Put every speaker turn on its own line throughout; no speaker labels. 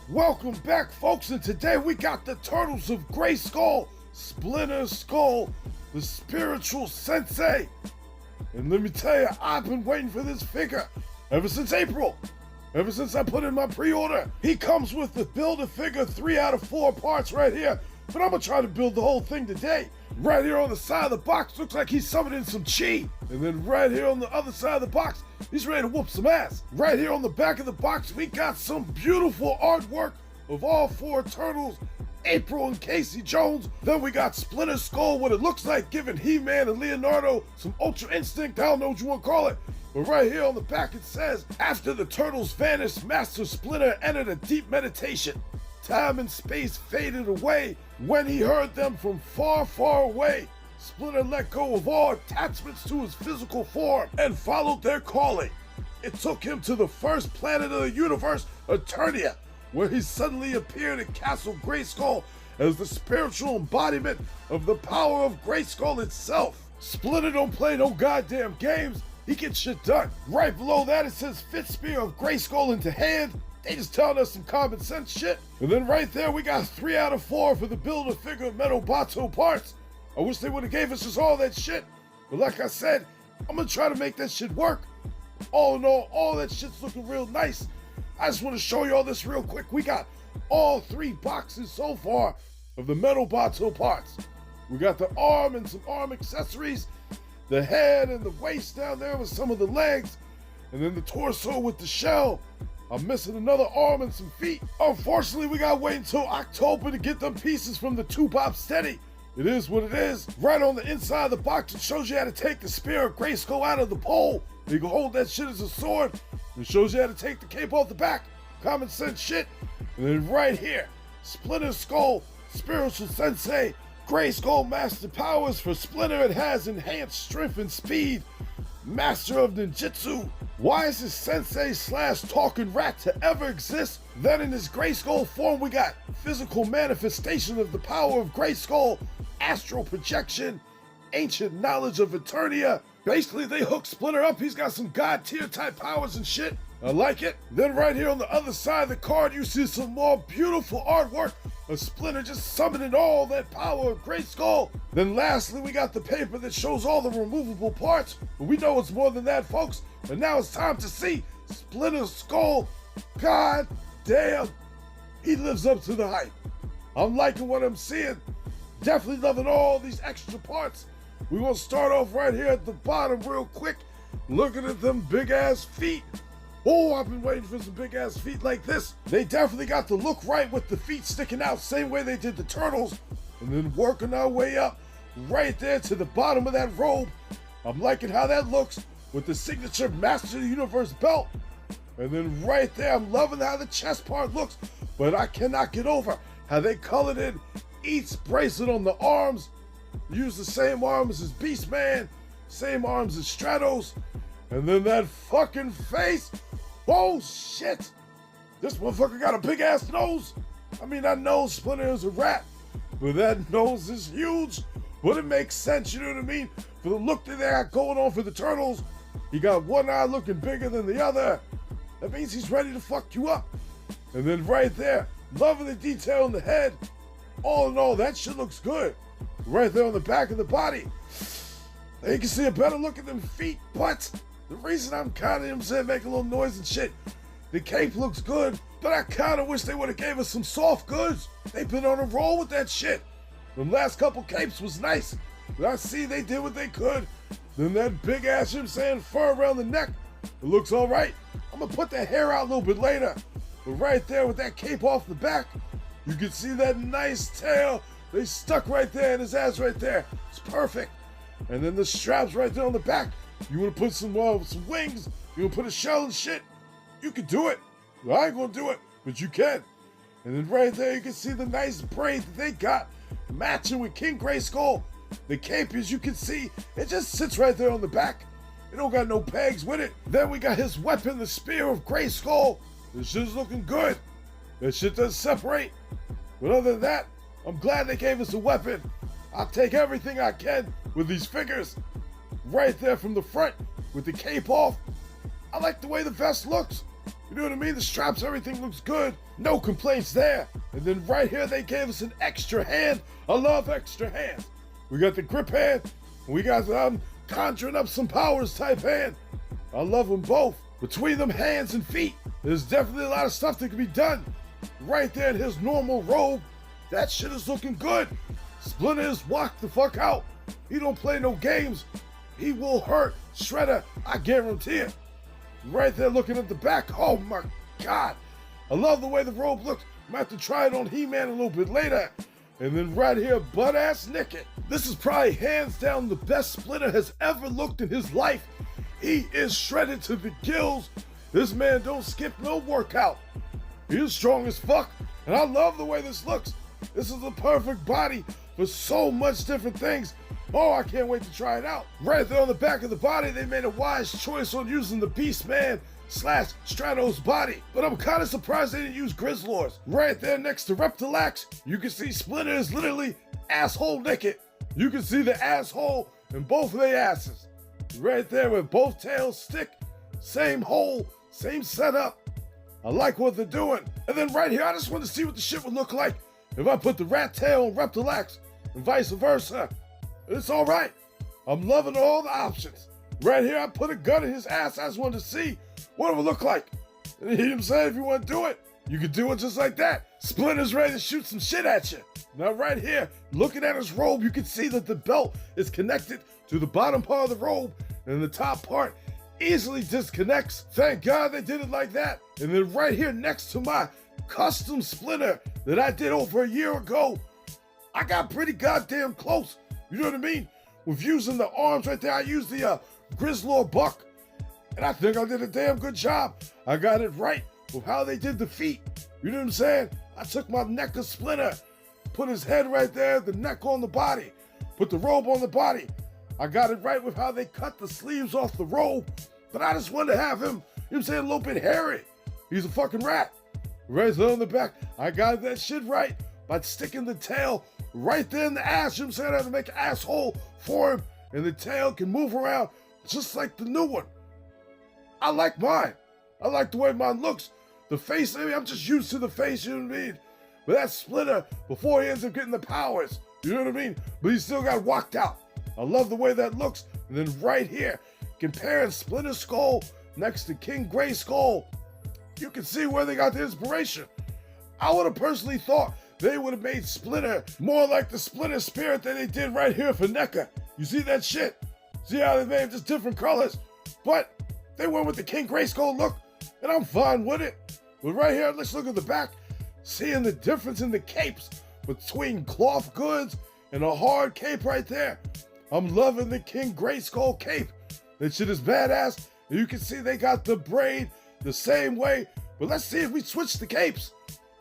Welcome back, folks, and today we got the Turtles of Grayskull, Splinter Skull, the spiritual sensei. And let me tell you, I've been waiting for this figure ever since April. Ever since I put in my pre-order. He comes with the Build-A-Figure 3 out of 4 parts right here, but I'm gonna try to build the whole thing today. Right here on the side of the box, looks like he's summoning some chi. And then right here on the other side of the box, he's ready to whoop some ass. Right here on the back of the box, we got some beautiful artwork of all 4 turtles, April and Casey Jones. Then we got Splinter Skull, what it looks like giving He-Man and Leonardo some Ultra Instinct, I don't know what you want to call it. But right here on the back it says, after the turtles vanished, Master Splinter entered a deep meditation. Time and space faded away when he heard them from far, far away. Splinter let go of all attachments to his physical form and followed their calling. It took him to the first planet of the universe, Eternia, where he suddenly appeared at Castle Grayskull as the spiritual embodiment of the power of Grayskull itself. Splinter don't play no goddamn games, he gets shit done. Right below that it says Fifth Spear of Grayskull into hand. They just telling us some common sense shit. And then right there we got 3 out of 4 for the Build-A-Figure Metal-Boto parts. I wish they would have gave us just all that shit. But like I said, I'm gonna try to make that shit work. All in all that shit's looking real nice. I just want to show you all this real quick. We got all 3 boxes so far of the Metal-Boto parts. We got the arm and some arm accessories, the head and the waist down there with some of the legs, and then the torso with the shell. I'm missing another arm and some feet. Unfortunately, we gotta wait until October to get them pieces from the 2-Pop Steady. It is what it is. Right on the inside of the box, it shows you how to take the Spear of Grayskull out of the pole. You can hold that shit as a sword. It shows you how to take the cape off the back. Common sense shit. And then right here, Splinter Skull, Spiritual Sensei, Grayskull Master Powers. For Splinter, it has enhanced strength and speed. Master of Ninjutsu. Why is this sensei / talking rat to ever exist? Then in his Grayskull form we got physical manifestation of the power of Grayskull, astral projection, ancient knowledge of Eternia. Basically they hook Splinter up, he's got some god tier type powers and shit. I like it. Then right here on the other side of the card you see some more beautiful artwork of Splinter just summoning all that power of Grayskull. Then lastly we got the paper that shows all the removable parts, but we know it's more than that, folks. And now it's time to see Splinter Skull. God damn, he lives up to the hype. I'm liking what I'm seeing. Definitely loving all these extra parts. We're gonna start off right here at the bottom real quick, looking at them big ass feet. Oh, I've been waiting for some big ass feet like this. They definitely got the look right with the feet sticking out, same way they did the turtles. And then working our way up right there to the bottom of that robe. I'm liking how that looks with the signature Master of the Universe belt. And then right there, I'm loving how the chest part looks, but I cannot get over how they colored in each bracelet on the arms. Use the same arms as Beastman, same arms as Stratos, and then that fucking face. Oh shit! This motherfucker got a big ass nose. I mean, I know Splinter is a rat, but that nose is huge. But it makes sense, you know what I mean? For the look that they got going on for the turtles, he got one eye looking bigger than the other. That means he's ready to fuck you up. And then right there, loving the detail in the head. All in all, that shit looks good. Right there on the back of the body. Now you can see a better look at them feet, but the reason I'm kind of, making a little noise and shit, the cape looks good, but I kind of wish they would have gave us some soft goods. They've been on a roll with that shit. The last couple capes was nice, but I see they did what they could. Then that big ass, fur around the neck, it looks all right. I'm gonna put that hair out a little bit later, but right there with that cape off the back, you can see that nice tail. They stuck right there in his ass right there. It's perfect. And then the straps right there on the back. You want to put some wings, you want to put a shell and shit, you can do it. I ain't gonna do it, but you can. And then right there you can see the nice braid that they got matching with King Grayskull. The cape, as you can see, it just sits right there on the back. It don't got no pegs with it. Then we got his weapon, the Spear of Grayskull. This shit's looking good. That shit does separate. But other than that, I'm glad they gave us a weapon. I'll take everything I can with these figures. Right there from the front with the cape off. I like the way the vest looks. You know what I mean? The straps, everything looks good. No complaints there. And then right here, they gave us an extra hand. I love extra hands. We got the grip hand. And we got conjuring up some powers type hand. I love them both. Between them hands and feet, there's definitely a lot of stuff that can be done. Right there in his normal robe, that shit is looking good. Splinter is walked the fuck out. He don't play no games. He will hurt Shredder, I guarantee it. Right there looking at the back, oh my God. I love the way the robe looks. I'm gonna have to try it on He-Man a little bit later. And then right here, butt-ass naked. This is probably hands down the best Splinter has ever looked in his life. He is shredded to the gills. This man don't skip no workout. He is strong as fuck, and I love the way this looks. This is the perfect body for so much different things. Oh, I can't wait to try it out. Right there on the back of the body, they made a wise choice on using the Beastman / Stratos body. But I'm kind of surprised they didn't use Grizzlords. Right there next to Reptilax, you can see Splinter is literally asshole naked. You can see the asshole in both of their asses. Right there with both tails stick, same hole, same setup. I like what they're doing. And then right here, I just want to see what the shit would look like if I put the rat tail on Reptilax and vice versa. It's all right. I'm loving all the options. Right here, I put a gun in his ass. I just wanted to see what it would look like. And you hear him say, if you want to do it, you can do it just like that. Splinter's ready to shoot some shit at you. Now right here, looking at his robe, you can see that the belt is connected to the bottom part of the robe, and the top part easily disconnects. Thank God they did it like that. And then right here next to my custom Splinter that I did over a year ago, I got pretty goddamn close. You know what I mean? With using the arms right there, I used the Grizzlord buck, and I think I did a damn good job. I got it right with how they did the feet. You know what I'm saying? I took my neck of Splinter, put his head right there, the neck on the body, put the robe on the body. I got it right with how they cut the sleeves off the robe, but I just wanted to have him, you know what I'm saying, a little bit hairy. He's a fucking rat. Right there on the back, I got that shit right by sticking the tail right there in the ass. You know what I'm saying? I had to make an asshole for him, and the tail can move around just like the new one. I like mine. I like the way mine looks. The face, I mean, I'm just used to the face, you know what I mean? But that's Splinter before he ends up getting the powers. You know what I mean? But he still got walked out. I love the way that looks. And then right here, comparing Splinter Skull next to King Grayskull, you can see where they got the inspiration. I would have personally thought they would have made Splinter more like the Splinter Spirit that they did right here for NECA. You see that shit? See how they made him just different colors? But they went with the King Grayskull look, and I'm fine with it. But right here, let's look at the back, seeing the difference in the capes between cloth goods and a hard cape right there. I'm loving the King Grayskull cape. That shit is badass. And you can see they got the braid the same way. But let's see if we switch the capes.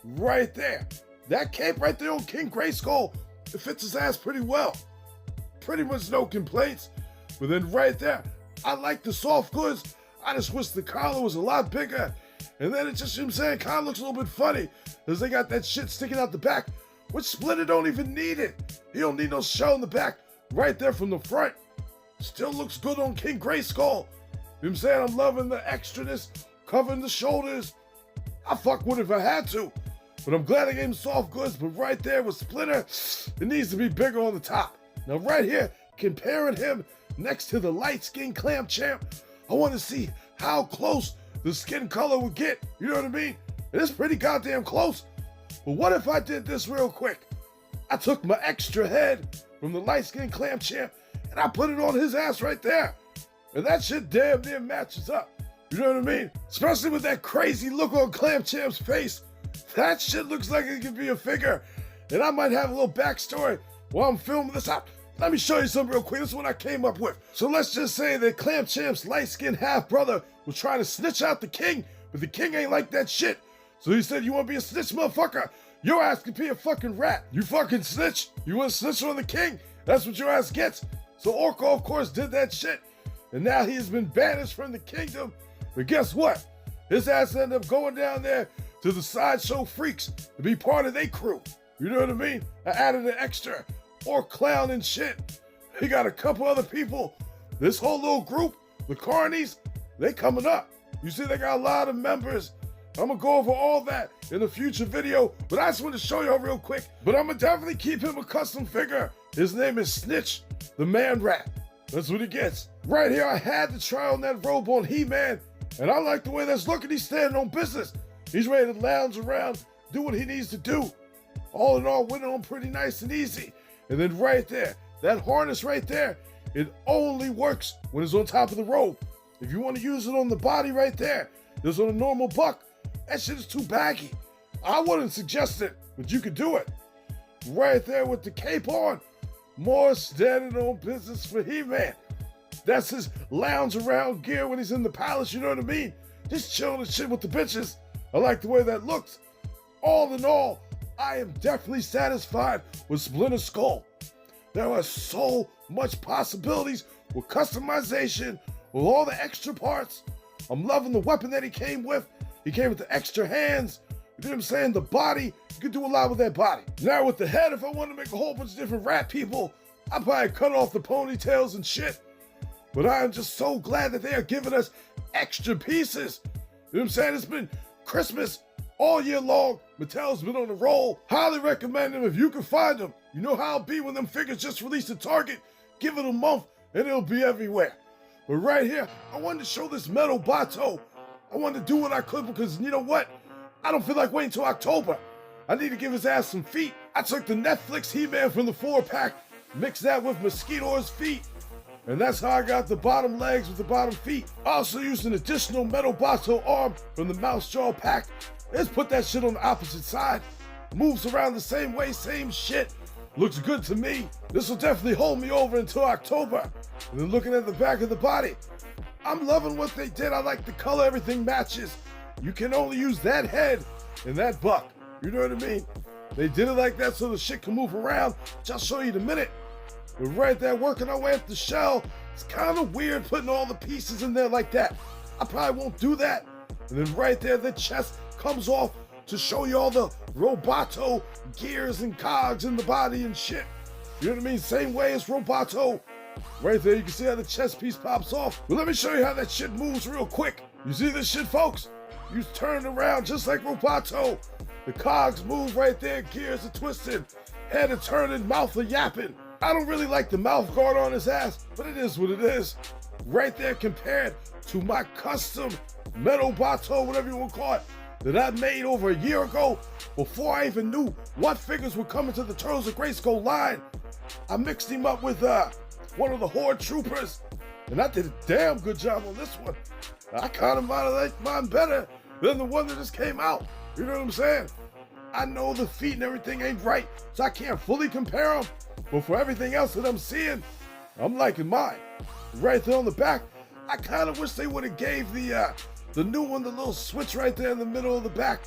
Right there. That cape right there on King Grayskull, it fits his ass pretty well. Pretty much no complaints. But then right there, I like the soft goods. I just wish the collar was a lot bigger. And then it just, you know what I'm saying, kind of looks a little bit funny because they got that shit sticking out the back, which Splinter don't even need it. He don't need no shell in the back. Right there from the front. Still looks good on King Grayskull. You know what I'm saying? I'm loving the extraness, covering the shoulders. I fuck with it if I had to. But I'm glad I gave him soft goods. But right there with Splinter, it needs to be bigger on the top. Now right here, comparing him next to the light-skinned Clam Champ, I want to see how close the skin color would get. You know what I mean? And it's pretty goddamn close. But what if I did this real quick? I took my extra head from the light-skinned Clam Champ and I put it on his ass right there. And that shit damn near matches up. You know what I mean? Especially with that crazy look on Clam Champ's face. That shit looks like it could be a figure. And I might have a little backstory while I'm filming this out. Let me show you something real quick. This is what I came up with. So let's just say that Clam Champ's light-skinned half-brother was trying to snitch out the king, but the king ain't like that shit. So he said, you want to be a snitch, motherfucker? Your ass could be a fucking rat. You fucking snitch. You want to snitch on the king? That's what your ass gets. So Orko, of course, did that shit. And now he has been banished from the kingdom. But guess what? His ass ended up going down there to the Sideshow Freaks to be part of their crew. You know what I mean? I added an extra orc clown and shit. He got a couple other people. This whole little group, the Carnies, they coming up. You see, they got a lot of members. I'm gonna go over all that in a future video, but I just want to show y'all real quick. But I'm gonna definitely keep him a custom figure. His name is Snitch, the man rat. That's what he gets. Right here, I had to try on that robe on He-Man, and I like the way that's looking. He's standing on business. He's ready to lounge around, do what he needs to do. All in all, went on pretty nice and easy. And then right there, that harness right there, it only works when it's on top of the robe. If you want to use it on the body right there, just on a normal buck, that shit is too baggy. I wouldn't suggest it, but you could do it. Right there with the cape on, more standing on business for He-Man. That's his lounge around gear when he's in the palace, you know what I mean? Just chilling and shit with the bitches. I like the way that looks. All in all, I am definitely satisfied with Splinter Skull. There are so much possibilities with customization, with all the extra parts. I'm loving the weapon that he came with. He came with the extra hands. You know what I'm saying? The body, you can do a lot with that body. Now with the head, if I want to make a whole bunch of different rat people, I'd probably cut off the ponytails and shit. But I am just so glad that they are giving us extra pieces. You know what I'm saying? It's been Christmas all year long. Mattel's been on a roll. Highly recommend them if you can find them. You know how it'll be when them figures just released at Target. Give it a month and it'll be everywhere. But right here, I wanted to show this Metal-Boto. I wanted to do what I could because you know what? I don't feel like waiting till October. I need to give his ass some feet. I took the Netflix He-Man from the 4-pack, mixed that with Mosquito's feet, and that's how I got the bottom legs with the bottom feet. I also used an additional Metal-Boto arm from the Mouse Jaw pack. Let's put that shit on the opposite side. Moves around the same way, same shit. Looks good to me. This will definitely hold me over until October. And then looking at the back of the body, I'm loving what they did. I like the color, everything matches. You can only use that head and that buck. You know what I mean? They did it like that so the shit can move around, which I'll show you in a minute. We're right there working our way up the shell. It's kind of weird putting all the pieces in there like that. I probably won't do that. And then right there, the chest comes off to show you all the Roboto gears and cogs in the body and shit. You know what I mean? Same way as Roboto. Right there, you can see how the chest piece pops off. But let me show you how that shit moves real quick. You see this shit, folks? You turn around just like Roboto. The cogs move right there, gears are twisted, head are turning, mouth are yapping. I don't really like the mouth guard on his ass, but it is what it is. Right there compared to my custom Metal-Boto, whatever you want to call it, that I made over a year ago before I even knew what figures were coming to the Turtles of Grayskull line. I mixed him up with one of the Horde Troopers, and I did a damn good job on this one. I kind of like mine better than the one that just came out. You know what I'm saying? I know the feet and everything ain't right, so I can't fully compare them. But for everything else that I'm seeing, I'm liking mine. Right there on the back, I kind of wish they would have gave the new one the little switch right there in the middle of the back,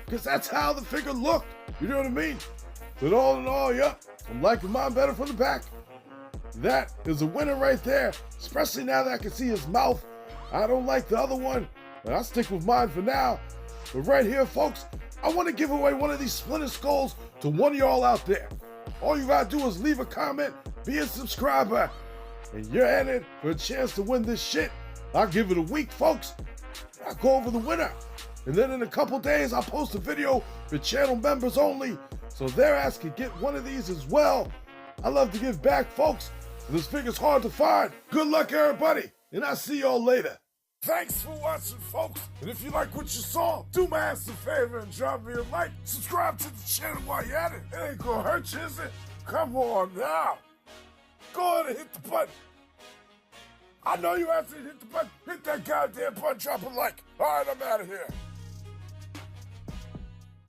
because that's how the figure looked. You know what I mean? But all in all, yep, I'm liking mine better from the back. That is a winner right there, especially now that I can see his mouth. I don't like the other one, but I'll stick with mine for now. But right here, folks, I want to give away one of these Splinter Skulls to one of y'all out there. All you gotta do is leave a comment, be a subscriber, and you're in it for a chance to win this shit. I'll give it a week, folks. I'll go over the winner. And then in a couple days, I'll post a video for channel members only, so their ass can get one of these as well. I love to give back, folks. This figure's hard to find. Good luck, everybody, and I'll see y'all later. Thanks for watching, folks. And if you like what you saw, do my ass a favor and drop me a like. Subscribe to the channel while you're at it. It ain't gonna hurt you, is it? Come on now. Go ahead and hit the button. I know you have to hit the button. Hit that goddamn button, drop a like. All right, I'm out of here.